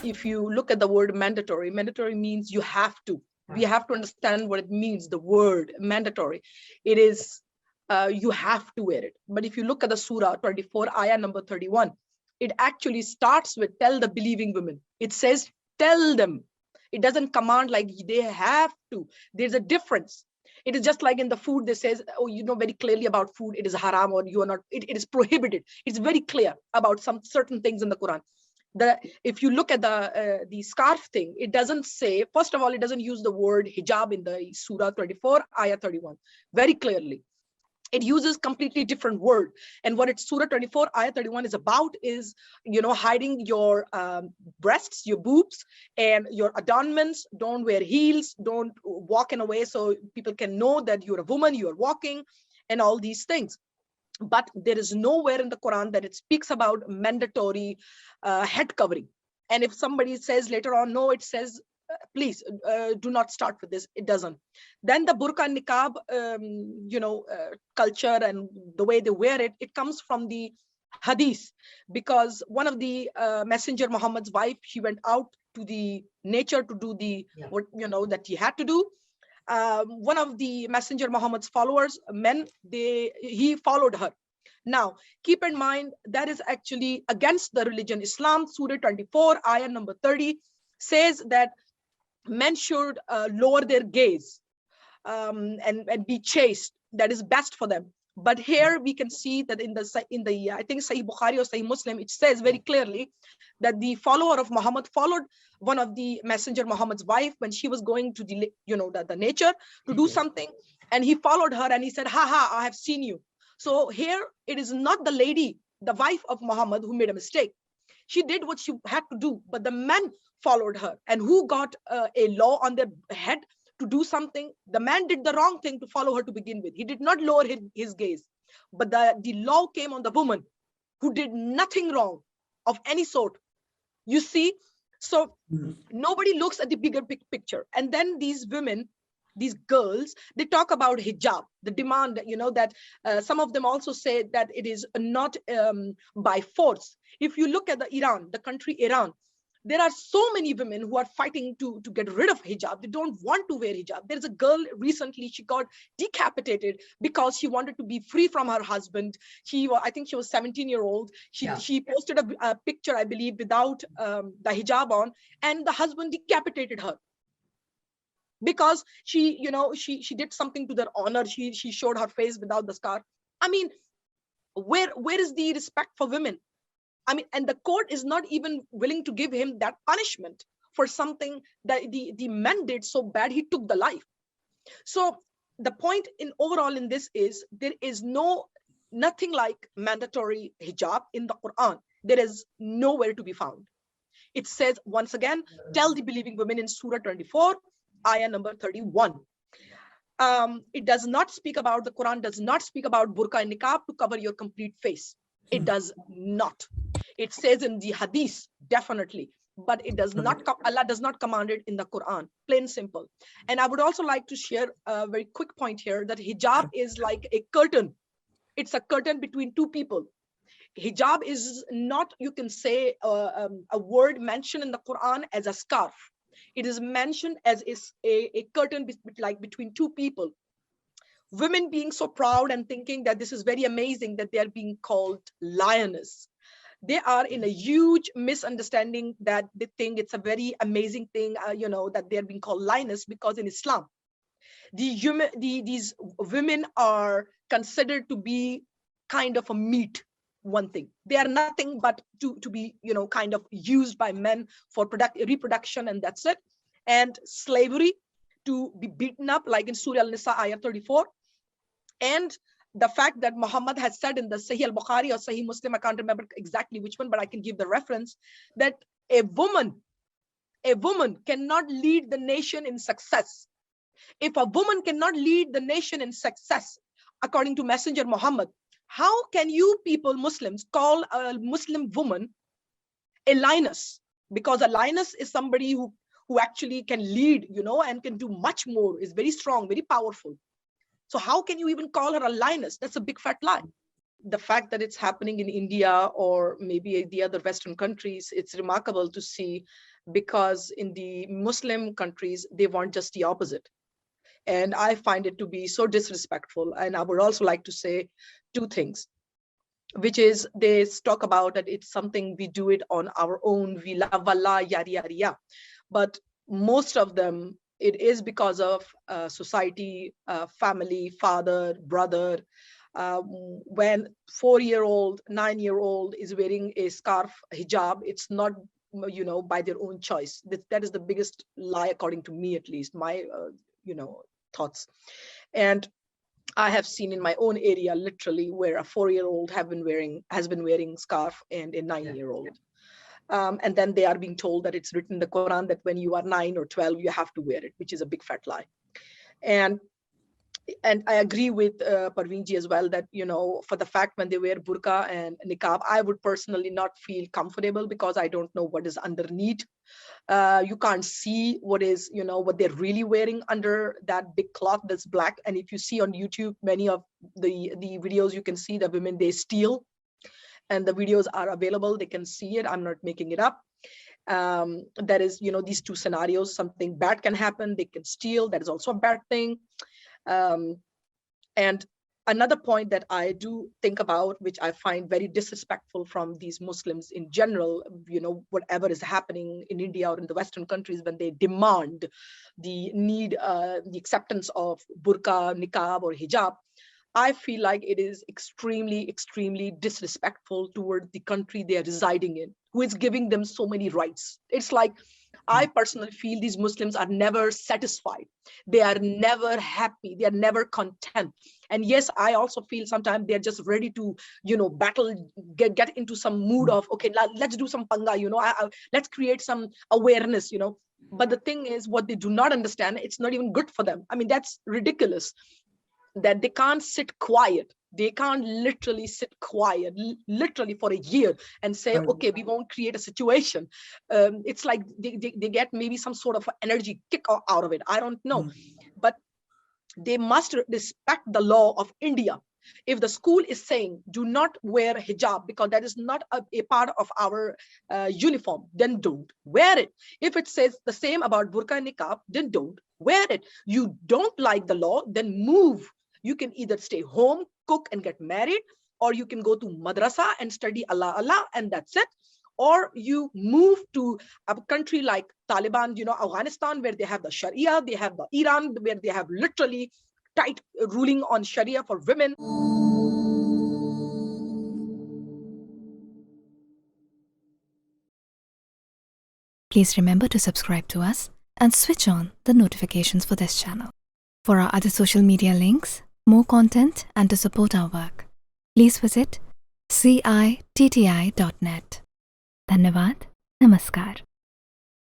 if you look at the word mandatory, mandatory means you have to. We have to understand what it means, the word mandatory. It is, you have to wear it. But if you look at the Surah 24, ayah number 31, it actually starts with tell the believing women. It says, tell them. It doesn't command like they have to. There's a difference. It is just like in the food, they says, oh, you know very clearly about food, it is haram or you are not, it is prohibited. It's very clear about some certain things in the Quran. If you look at the scarf thing, it doesn't say, first of all, it doesn't use the word hijab in the Surah 24, ayah 31, very clearly. It uses completely different word. And what it's Surah 24, ayah 31 is about is, you know, hiding your breasts, your boobs, and your adornments. Don't wear heels, don't walk in a way so people can know that you're a woman, you're walking, and all these things. But there is nowhere in the Quran that it speaks about mandatory head covering. And if somebody says later on, no, it says, please do not start with this, it doesn't. Then the burqa and niqab, culture and the way they wear it, it comes from the hadith, because one of the Messenger Muhammad's wife, she went out to the nature to do the what that he had to do. One of the Messenger Muhammad's followers, men, he followed her. Now, keep in mind that is actually against the religion Islam. Surah 24, ayah number 30 says that men should lower their gaze and be chaste. That is best for them. But here we can see that in the I think Sahih Bukhari or Sahih Muslim, it says very clearly that the follower of Muhammad followed one of the Messenger Muhammad's wife when she was going to the nature to do something, and he followed her and he said, ha ha, I have seen you. So here it is not the lady, the wife of Muhammad, who made a mistake. She did what she had to do, but the men followed her. And who got a law on their head to do something? The man did the wrong thing to follow her to begin with. He did not lower his gaze. But the law came on the woman who did nothing wrong of any sort. You see? So nobody looks at the bigger picture. And then these women, these girls, they talk about hijab, the demand, that some of them also say that it is not by force. If you look at the country Iran, there are so many women who are fighting to get rid of hijab. They don't want to wear hijab. There's a girl recently, she got decapitated because she wanted to be free from her husband. I think she was 17-year-old. She posted a picture, I believe, without the hijab on, and the husband decapitated her. Because she did something to their honor. She showed her face without the scarf. I mean, where is the respect for women? I mean, and the court is not even willing to give him that punishment for something that the man did so bad, he took the life. So the point overall in this is there is nothing like mandatory hijab in the Quran. There is nowhere to be found. It says, once again, tell the believing women in Surah 24, ayah number 31. It does not speak about, the Quran does not speak about burqa and niqab to cover your complete face. It does not. It says in the hadith, definitely, but it does not, Allah does not command it in the Quran, plain simple. And I would also like to share a very quick point here that hijab is like a curtain. It's a curtain between two people. Hijab is not, you can say, a word mentioned in the Quran as a scarf. It is mentioned as a curtain like between two people. Women being so proud and thinking that this is very amazing that they are being called lioness. They are in a huge misunderstanding that they think it's a very amazing thing, that they're being called lioness, because in Islam, these women are considered to be kind of a meat, one thing. They are nothing but to be, kind of used by men for reproduction, and that's it. And slavery, to be beaten up, like in Surah Al-Nisa, ayah 34. And the fact that Muhammad has said in the Sahih al-Bukhari or Sahih Muslim, I can't remember exactly which one, but I can give the reference, that a woman cannot lead the nation in success. If a woman cannot lead the nation in success, according to Messenger Muhammad, how can you people, Muslims, call a Muslim woman a lioness? Because a lioness is somebody who actually can lead, and can do much more, is very strong, very powerful. So how can you even call her a lioness? That's a big fat lie. the fact that it's happening in India or maybe the other Western countries, it's remarkable to see, because in the Muslim countries, they want just the opposite. And I find it to be so disrespectful. And I would also like to say two things, which is they talk about that it's something we do it on our own, we love Allah, yada, yada, yada. But most of them, it is because of society, family, father, brother. When 4-year-old, 9-year-old is wearing a scarf, hijab, it's not, by their own choice. That is the biggest lie, according to me, at least, my, thoughts. And I have seen in my own area, literally, where a 4-year-old has been wearing scarf, and a 9-year-old. And then they are being told that it's written in the Quran that when you are 9 or 12, you have to wear it, which is a big fat lie. And I agree with Parveen as well that, for the fact when they wear burqa and niqab, I would personally not feel comfortable because I don't know what is underneath. You can't see what is, what they're really wearing under that big cloth that's black. And if you see on YouTube, many of the videos, you can see the women, they steal, and the videos are available. They can see it. I'm not making it up. That is, these two scenarios, something bad can happen. They can steal. That is also a bad thing. And another point that I do think about, which I find very disrespectful from these Muslims in general, whatever is happening in India or in the Western countries, when they demand the acceptance of burqa, niqab, or hijab, I feel like it is extremely, extremely disrespectful toward the country they are residing in, who is giving them so many rights. It's like, I personally feel these Muslims are never satisfied. They are never happy. They are never content. And yes, I also feel sometimes they're just ready to, battle, get into some mood of, okay, let's do some panga, let's create some awareness, But the thing is, what they do not understand, it's not even good for them. I mean, that's ridiculous that they can't sit quiet. They can't literally sit quiet, literally for a year and say, okay, we won't create a situation. It's like they get maybe some sort of energy kick out of it. I don't know. But they must respect the law of India. If the school is saying, do not wear hijab because that is not a part of our uniform, then don't wear it. If it says the same about burqa and niqab, then don't wear it. You don't like the law, then move. You can either stay home, cook and get married, or you can go to madrasa and study Allah, and that's it. Or you move to a country like Taliban, Afghanistan, where they have the Sharia, they have the Iran, where they have literally tight ruling on Sharia for women. Please remember to subscribe to us and switch on the notifications for this channel. For our other social media links, more content, and to support our work, please visit citti.net. Dhanyavad. Namaskar.